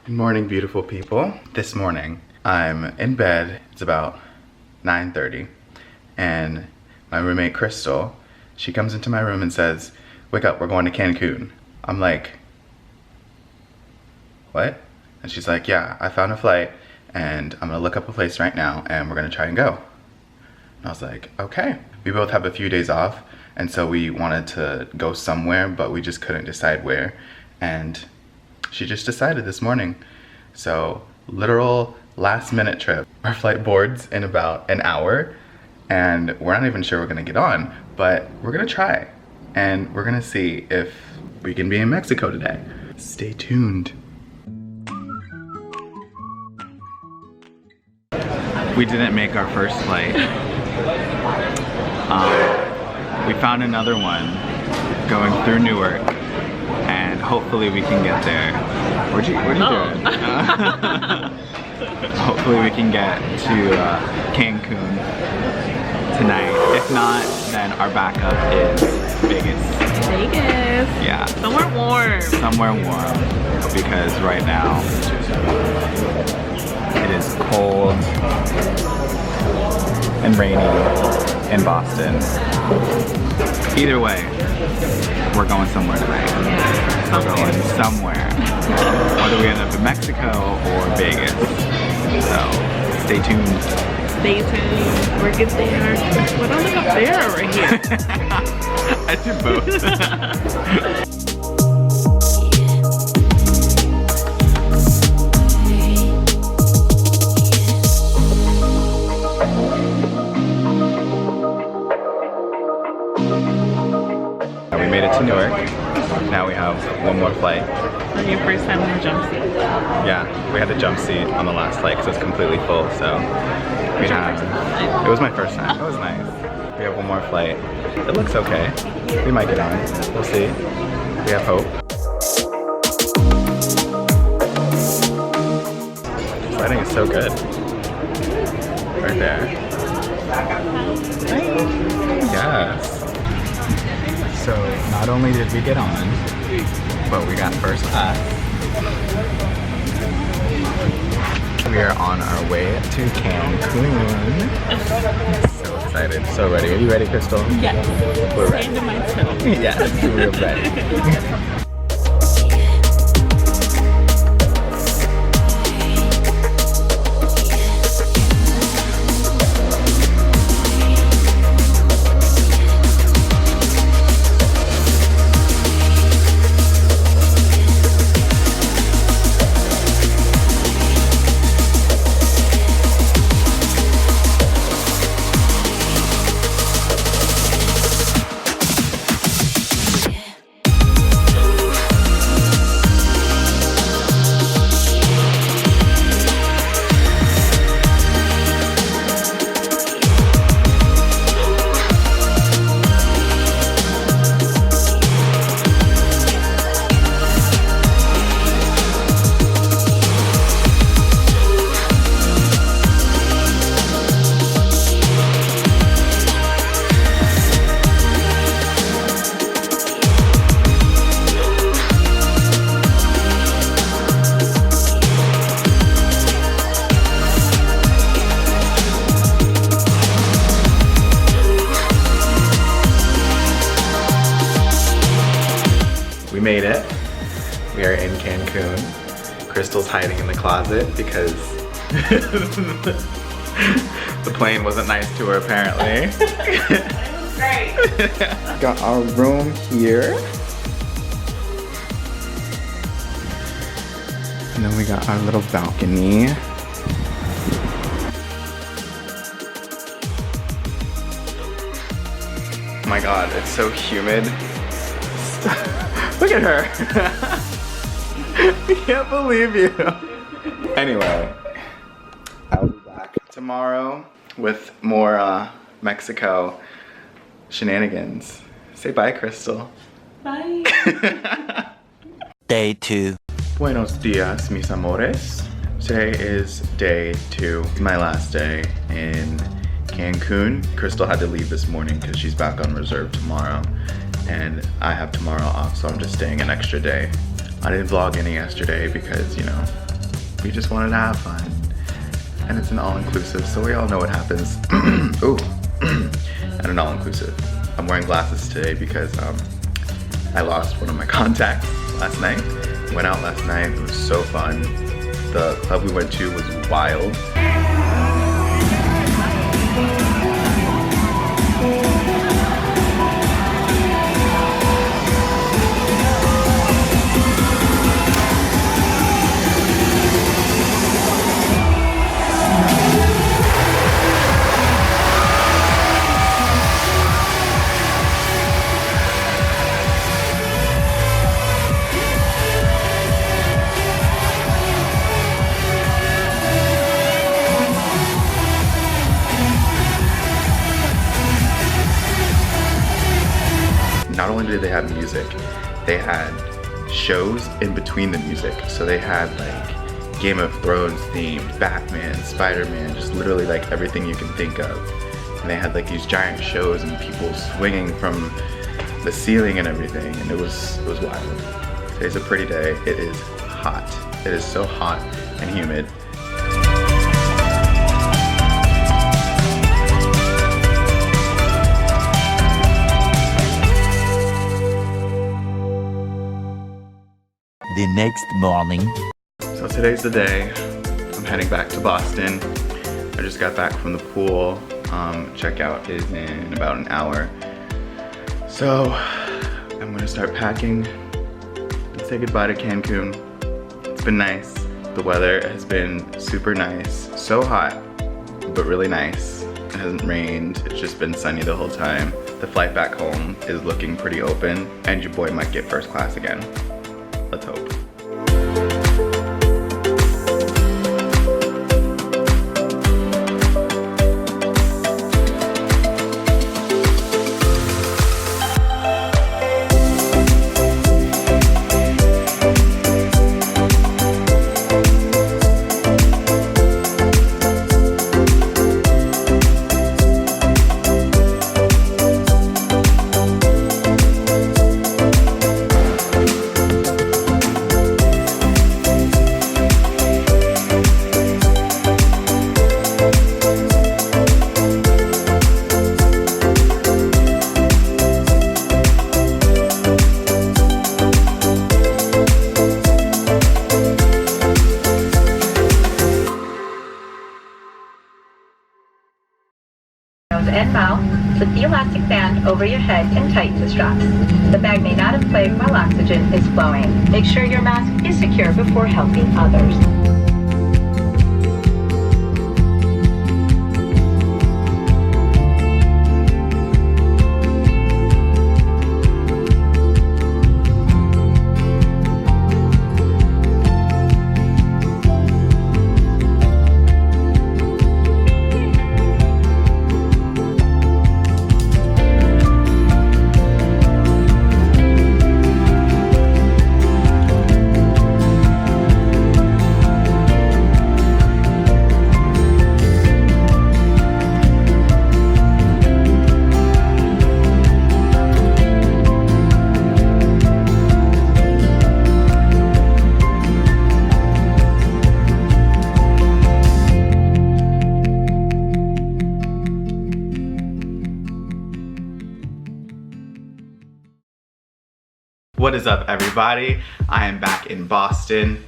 Good morning, beautiful people. This morning, I'm in bed. It's about 9:30, and my roommate Crystal, she comes into my room and says, "Wake up, we're going to Cancun." I'm like, "What?" And she's like, "Yeah, I found a flight, and I'm gonna look up a place right now, and we're gonna try and go." And I was like, "Okay." We both have a few days off, and so we wanted to go somewhere, but we just couldn't decide where. And she just decided this morning. So, literal last minute trip. Our flight boards in about an hour, and we're not even sure we're gonna get on, but we're gonna try. And we're gonna see if we can be in Mexico today. Stay tuned. We didn't make our first flight. We found another one going through Newark, and hopefully we can get there. Where'd you doing? Hopefully we can get to Cancun tonight. If not, then our backup is Vegas. Vegas? Yeah. Somewhere warm. Somewhere warm, because right now it is cold and rainy in Boston. Either way, we're going somewhere tonight. We're going somewhere. Whether we end up in Mexico or Vegas. So, stay tuned. Stay tuned. We'll get there. Well, don't look up there right here. I did both. We made it to Newark. Now we have one more flight. On your first time in a jump seat. Yeah, we had the jump seat on the last flight because it's completely full, so we have... It was my first time. It was nice. We have one more flight. It looks okay. We might get on. We'll see. We have hope. This lighting is so good. Right there. Yes. So not only did we get on, but we got first class. We are on our way to Cancun. So excited, so ready. Are you ready, Crystal? Yes. We're ready. Into my toe. Yes, we're ready. We made it. We are in Cancun. Crystal's hiding in the closet because the plane wasn't nice to her apparently. It was great. Got our room here. And then we got our little balcony. Oh my god, it's so humid. Look at her. I can't believe you. Anyway, I'll be back tomorrow with more Mexico shenanigans. Say bye, Crystal. Bye. Day 2. Buenos dias, mis amores. Today is day 2. It's my last day in Cancun. Crystal had to leave this morning because she's back on reserve tomorrow. And I have tomorrow off, so I'm just staying an extra day. I didn't vlog any yesterday because, you know, We just wanted to have fun. And it's an all-inclusive, so we all know what happens. Ooh, at an all-inclusive. I'm wearing glasses today because I lost one of my contacts last night. Went out last night, it was so fun. The club we went to was wild. Not only did they have music, they had shows in between the music. So they had like Game of Thrones themed, Batman, Spider-Man, just literally like everything you can think of. And they had like these giant shows and people swinging from the ceiling and everything, and it was wild. Today's a pretty day. It is hot. It is so hot and humid. The next morning. So today's the day. I'm heading back to Boston. I just got back from the pool. Checkout is in about an hour. So I'm gonna start packing and say goodbye to Cancun. It's been nice. The weather has been super nice. So hot, but really nice. It hasn't rained. It's just been sunny the whole time. The flight back home is looking pretty open, and your boy might get first class again. Let's hope. And mouth, slip the elastic band over your head and tighten the straps. The bag may not inflate while oxygen is flowing. Make sure your mask is secure before helping others. What is up, everybody? I am back in Boston.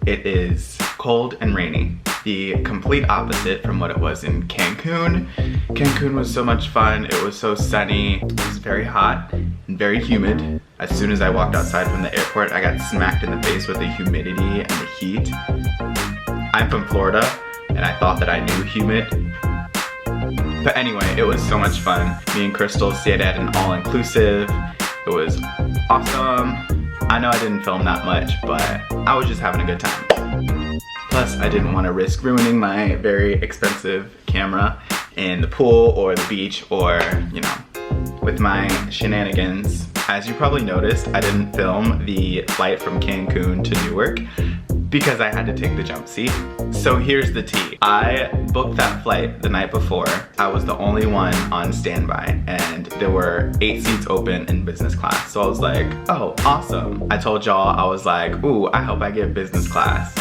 It is cold and rainy. The complete opposite from what it was in Cancun. Cancun was so much fun. It was so sunny. It was very hot and very humid. As soon as I walked outside from the airport, I got smacked in the face with the humidity and the heat. I'm from Florida, and I thought that I knew humid. But anyway, it was so much fun. Me and Crystal stayed at an all-inclusive. It was awesome. I know I didn't film that much, but I was just having a good time. Plus, I didn't want to risk ruining my very expensive camera in the pool or the beach or, you know, with my shenanigans. As you probably noticed, I didn't film the flight from Cancun to Newark because I had to take the jump seat. So here's the tea. I booked that flight the night before. I was the only one on standby, and there were 8 seats open in business class. So I was like, oh, awesome. I told y'all, I was like, ooh, I hope I get business class.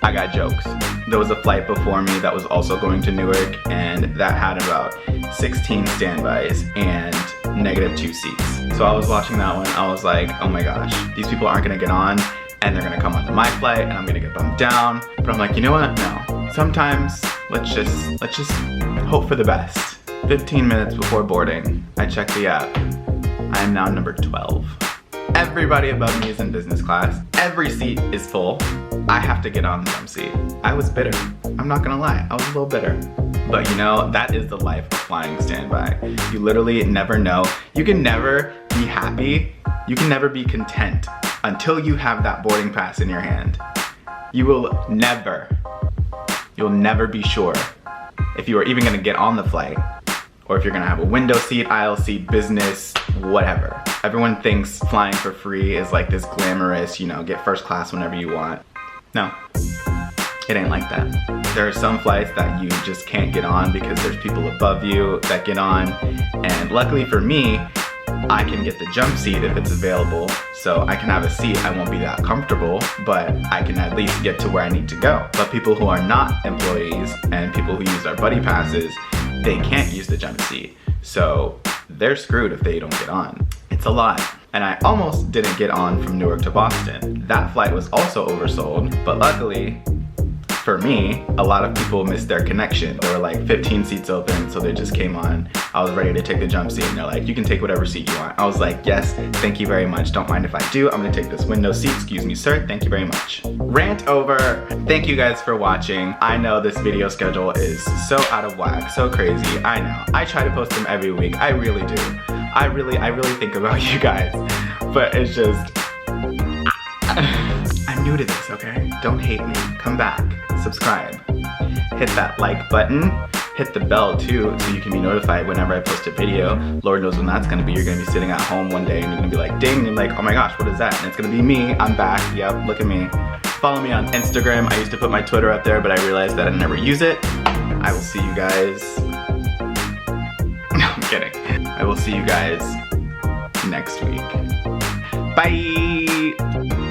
I got jokes. There was a flight before me that was also going to Newark, and that had about 16 standbys and -2 seats. So I was watching that one, I was like, oh my gosh, these people aren't gonna get on, and they're gonna come onto my flight, and I'm gonna get bumped down. But I'm like, you know what, no. Sometimes, let's just hope for the best. 15 minutes before boarding, I check the app. I am now number 12. Everybody above me is in business class. Every seat is full. I have to get on the jump seat. I was bitter. I'm not gonna lie, I was a little bitter. But you know, that is the life of flying standby. You literally never know. You can never be happy. You can never be content until you have that boarding pass in your hand. You'll never be sure if you are even gonna get on the flight, or if you're gonna have a window seat, aisle seat, business, whatever. Everyone thinks flying for free is like this glamorous, you know, get first class whenever you want. No, it ain't like that. There are some flights that you just can't get on because there's people above you that get on, and luckily for me, I can get the jump seat if it's available, so I can have a seat. I won't be that comfortable, but I can at least get to where I need to go. But people who are not employees and people who use our buddy passes, they can't use the jump seat. So they're screwed if they don't get on. It's a lot. And I almost didn't get on from Newark to Boston. That flight was also oversold, but luckily, for me, a lot of people missed their connection. There were like 15 seats open, so they just came on. I was ready to take the jump seat, and they're like, you can take whatever seat you want. I was like, yes, thank you very much. Don't mind if I do. I'm gonna take this window seat. Excuse me, sir. Thank you very much. Rant over. Thank you guys for watching. I know this video schedule is so out of whack, so crazy. I know. I try to post them every week. I really do. I really think about you guys, but it's just, I'm new to this, okay? Don't hate me. Come back. Subscribe. Hit that like button. Hit the bell too, so you can be notified whenever I post a video. Lord knows when that's gonna be. You're gonna be sitting at home one day and you're gonna be like, ding, and you're like, oh my gosh, what is that? And it's gonna be me. I'm back. Yep, look at me. Follow me on Instagram. I used to put my Twitter up there, but I realized that I never use it. I will see you guys. No, I'm kidding. I will see you guys next week. Bye!